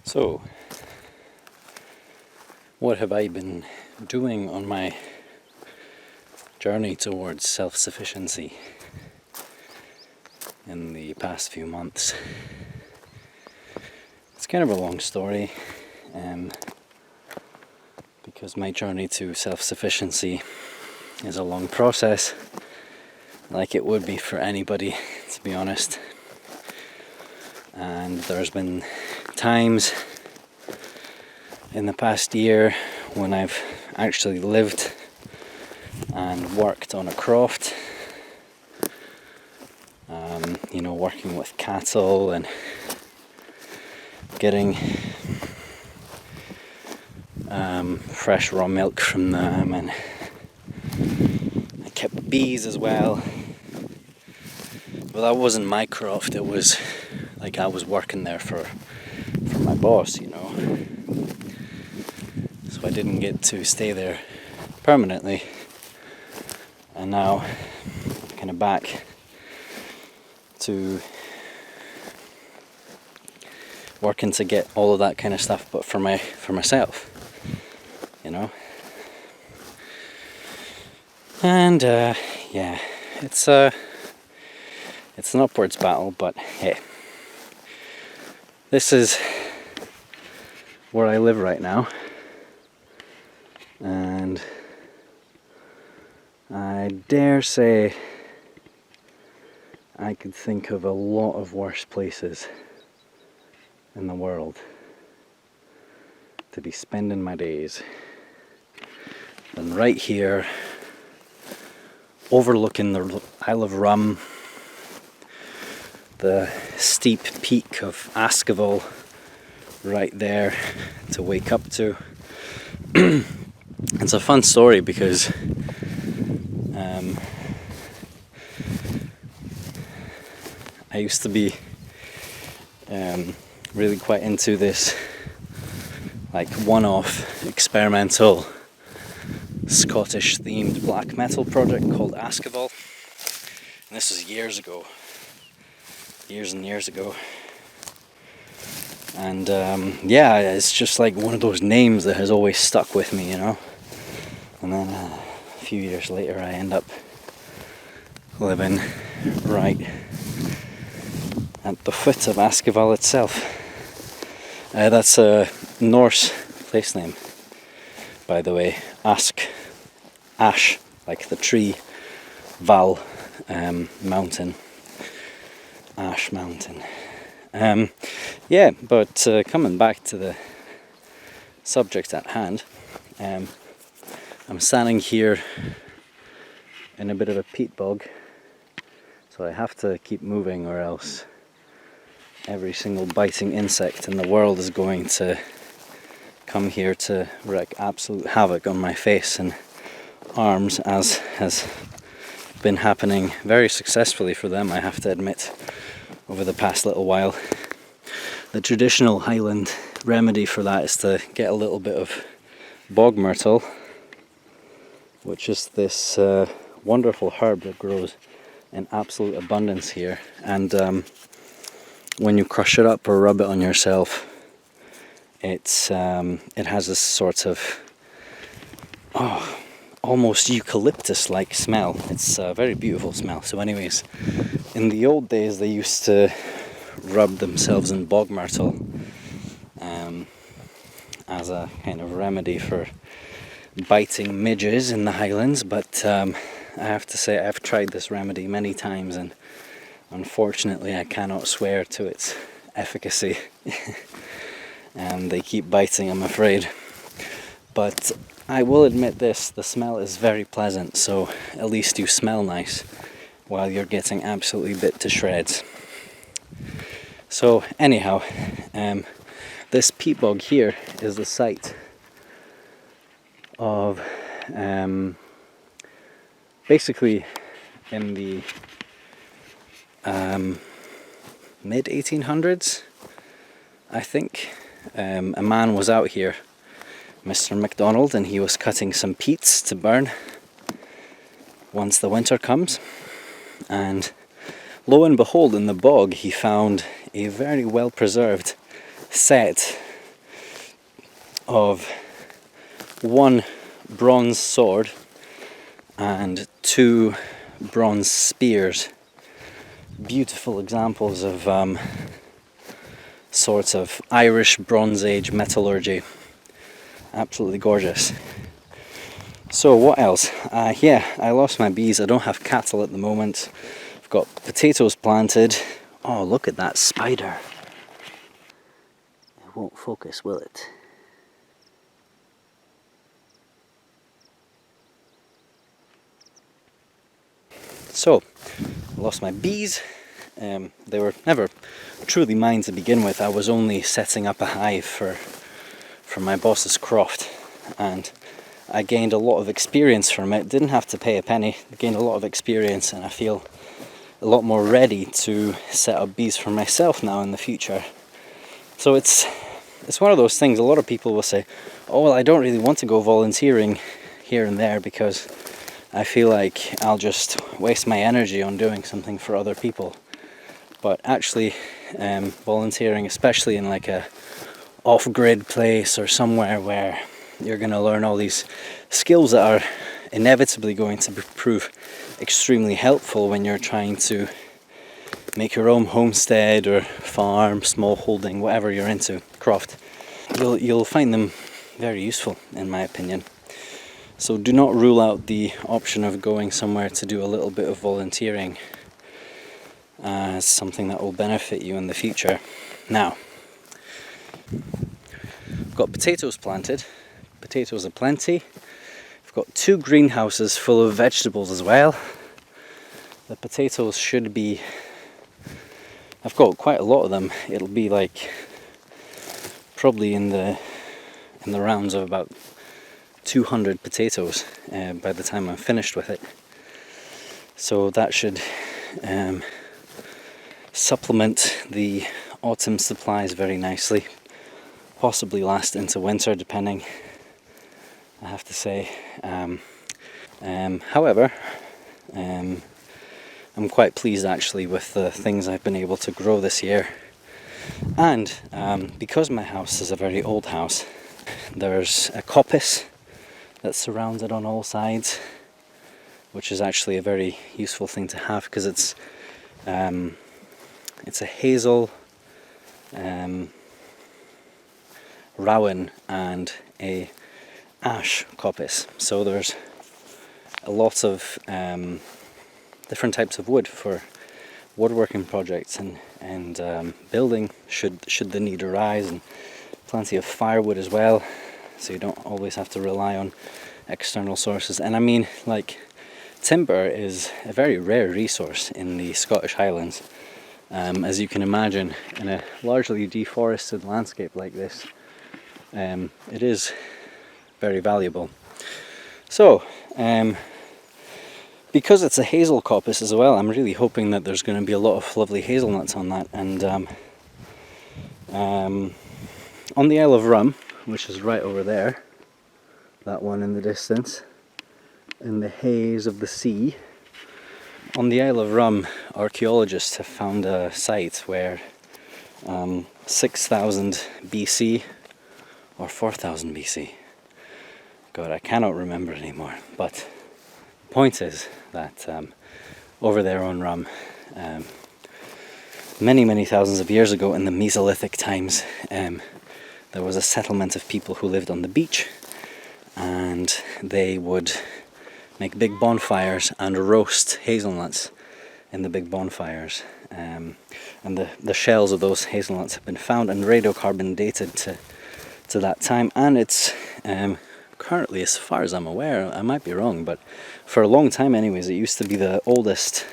So, what have I been doing on my journey towards self-sufficiency in the past few months? It's kind of a long story, because my journey to self-sufficiency is a long process, like it would be for anybody, to be honest. And there's been times in the past year when I've actually lived and worked on a croft, working with cattle and getting fresh raw milk from them, and I kept bees as well. Well, that wasn't my croft, it was like I was working there for my boss, so I didn't get to stay there permanently, and now I'm kind of back to working to get all of that kind of stuff, but for myself, and it's an upwards battle, but hey, this is where I live right now, and I dare say I could think of a lot of worse places in the world to be spending my days than right here, overlooking the Isle of Rùm, the steep peak of Askival right there to wake up to. It's a fun story because I used to be really quite into this like one-off experimental Scottish themed black metal project called Askival, and this was years and years ago, and it's just like one of those names that has always stuck with me, and then a few years later I end up living right at the foot of Askival itself. That's a Norse place name, by the way. Ash, like the tree, Val, mountain, Ash Mountain. But coming back to the subject at hand, I'm standing here in a bit of a peat bog, so I have to keep moving or else every single biting insect in the world is going to come here to wreak absolute havoc on my face and arms, as has been happening very successfully for them, I have to admit, over the past little while. The traditional Highland remedy for that is to get a little bit of bog myrtle, which is this wonderful herb that grows in absolute abundance here, and when you crush it up or rub it on yourself, it has this sort of almost eucalyptus-like smell. It's a very beautiful smell. So anyways, in the old days they used to rub themselves in bog myrtle as a kind of remedy for biting midges in the Highlands, but I have to say I've tried this remedy many times, and unfortunately I cannot swear to its efficacy. And they keep biting, I'm afraid. But I will admit this, the smell is very pleasant, so at least you smell nice while you're getting absolutely bit to shreds. So anyhow, this peat bog here is the site of basically in the mid 1800s, I think, a man was out here, Mr. MacDonald, and he was cutting some peats to burn once the winter comes, and lo and behold, in the bog he found a very well preserved set of one bronze sword and 2 bronze spears. Beautiful examples of sorts of Irish Bronze Age metallurgy. Absolutely gorgeous. So what else? Yeah, I lost my bees. I don't have cattle at the moment. I've got potatoes planted. Oh, look at that spider. It won't focus, will it? So, I lost my bees. They were never truly mine to begin with. I was only setting up a hive for my boss's croft, and I gained a lot of experience from it. Didn't have to pay a penny. I gained a lot of experience, and I feel a lot more ready to set up bees for myself now in the future. So it's one of those things. A lot of people will say, oh well, I don't really want to go volunteering here and there because I feel like I'll just waste my energy on doing something for other people. But actually volunteering, especially in like a off-grid place or somewhere where you're going to learn all these skills that are inevitably going to prove extremely helpful when you're trying to make your own homestead or farm, small holding, whatever you're into, croft, you'll find them very useful, in my opinion. So do not rule out the option of going somewhere to do a little bit of volunteering as something that will benefit you in the future. Now, I've got potatoes planted. Potatoes are plenty. I've got 2 greenhouses full of vegetables as well. The potatoes should be... I've got quite a lot of them. It'll be like probably in the rounds of about 200 potatoes by the time I'm finished with it. So that should supplement the autumn supplies very nicely. Possibly last into winter, depending, I have to say. However, I'm quite pleased actually with the things I've been able to grow this year. And because my house is a very old house, there's a coppice that's surrounded on all sides, which is actually a very useful thing to have because it's a hazel, rowan and a ash coppice. So there's a lot of different types of wood for woodworking projects and building should the need arise, and plenty of firewood as well, so you don't always have to rely on external sources. And I mean, like, timber is a very rare resource in the Scottish Highlands. As you can imagine, in a largely deforested landscape like this, it is very valuable. So, because it's a hazel coppice as well, I'm really hoping that there's going to be a lot of lovely hazelnuts on that. And on the Isle of Rùm, which is right over there, that one in the distance, in the haze of the sea, on the Isle of Rùm, archaeologists have found a site where 6,000 BC or 4,000 BC, God, I cannot remember anymore, but the point is that over there on Rùm, many thousands of years ago in the Mesolithic times, there was a settlement of people who lived on the beach, and they would make big bonfires and roast hazelnuts in the big bonfires. And the shells of those hazelnuts have been found and radiocarbon dated to that time, and it's currently, as far as I'm aware, I might be wrong, but for a long time anyways, it used to be the oldest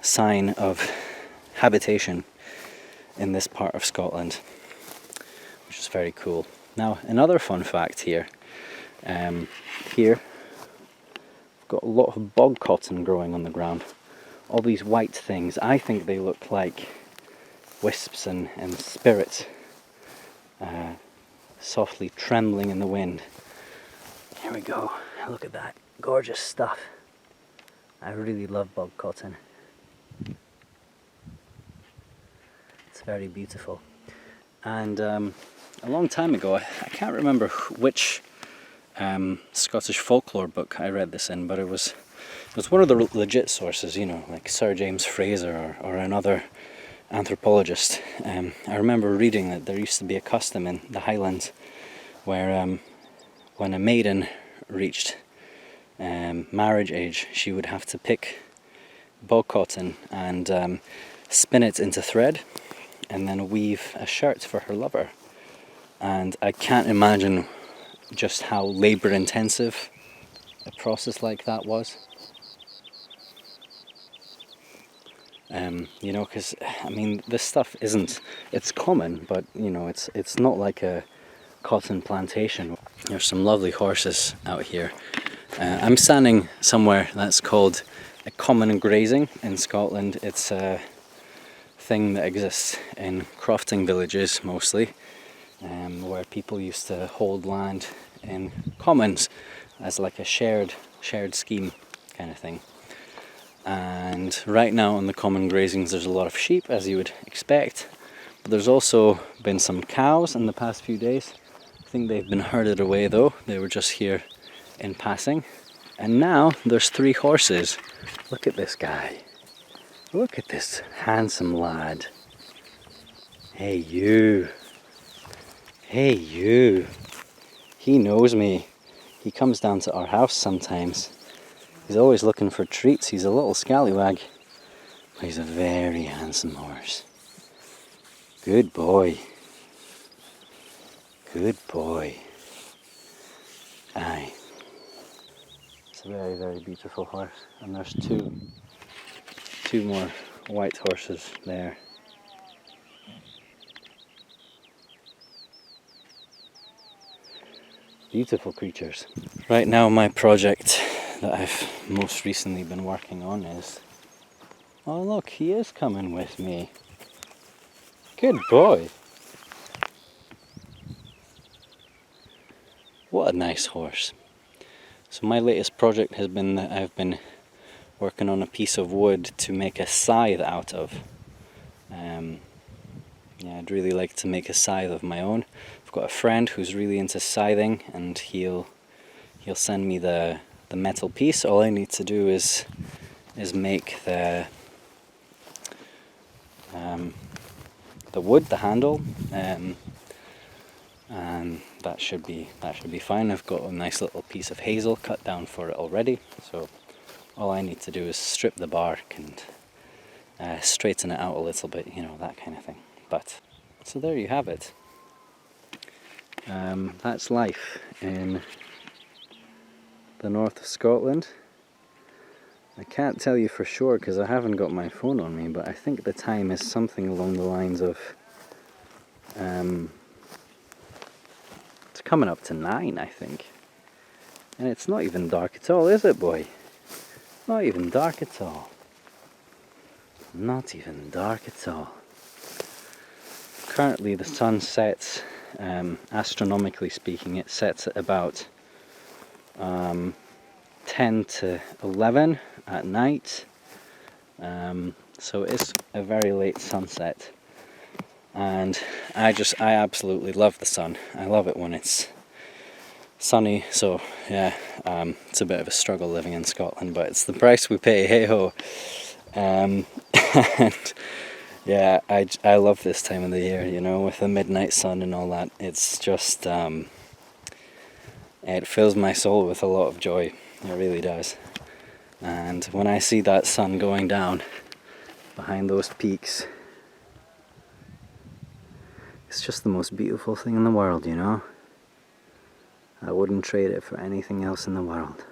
sign of habitation in this part of Scotland, which is very cool. Now, another fun fact here, here we've got a lot of bog cotton growing on the ground. All these white things, I think they look like wisps and spirits softly trembling in the wind. Here we go, look at that, gorgeous stuff. I really love bog cotton. It's very beautiful. And a long time ago, I can't remember which Scottish folklore book I read this in, but it was one of the legit sources, you know, like Sir James Fraser or another anthropologist. I remember reading that there used to be a custom in the Highlands where when a maiden reached marriage age, she would have to pick bog cotton and spin it into thread and then weave a shirt for her lover. And I can't imagine just how labour intensive a process like that was. You know, because I mean, this stuff it's common, but you know, it's not like a cotton plantation. There's some lovely horses out here. I'm standing somewhere that's called a common grazing in Scotland. It's a thing that exists in crofting villages mostly, where people used to hold land in commons as like a shared scheme kind of thing. And right now on the common grazings there's a lot of sheep, as you would expect, but there's also been some cows in the past few days. I think they've been herded away though, they were just here in passing. And now there's 3 horses. Look at this guy. Look at this handsome lad. Hey you. Hey you. He knows me. He comes down to our house sometimes. He's always looking for treats. He's a little scallywag, but he's a very handsome horse. Good boy. Good boy. Aye. It's a very, very beautiful horse. And there's two more white horses there. Beautiful creatures. Right now my project that I've most recently been working on is... Oh look, he is coming with me. Good boy. What a nice horse. So my latest project has been that I've been working on a piece of wood to make a scythe out of. Yeah, I'd really like to make a scythe of my own. I've got a friend who's really into scything, and he'll send me the metal piece. All I need to do is make the wood, the handle, and that should be fine. I've got a nice little piece of hazel cut down for it already, so all I need to do is strip the bark and straighten it out a little bit, you know, that kind of thing. But so there you have it. That's life in the north of Scotland. I can't tell you for sure because I haven't got my phone on me, but I think the time is something along the lines of it's coming up to 9, I think. And it's not even dark at all, is it, boy? Not even dark at all. Not even dark at all. Currently the sun sets, astronomically speaking, it sets at about 10 to 11 at night. So it's a very late sunset. And I absolutely love the sun. I love it when it's sunny. So yeah, it's a bit of a struggle living in Scotland, but it's the price we pay, hey ho. And yeah, I love this time of the year, you know, with the midnight sun and all that. It's just, it fills my soul with a lot of joy. It really does. And when I see that sun going down behind those peaks, it's just the most beautiful thing in the world, you know. I wouldn't trade it for anything else in the world.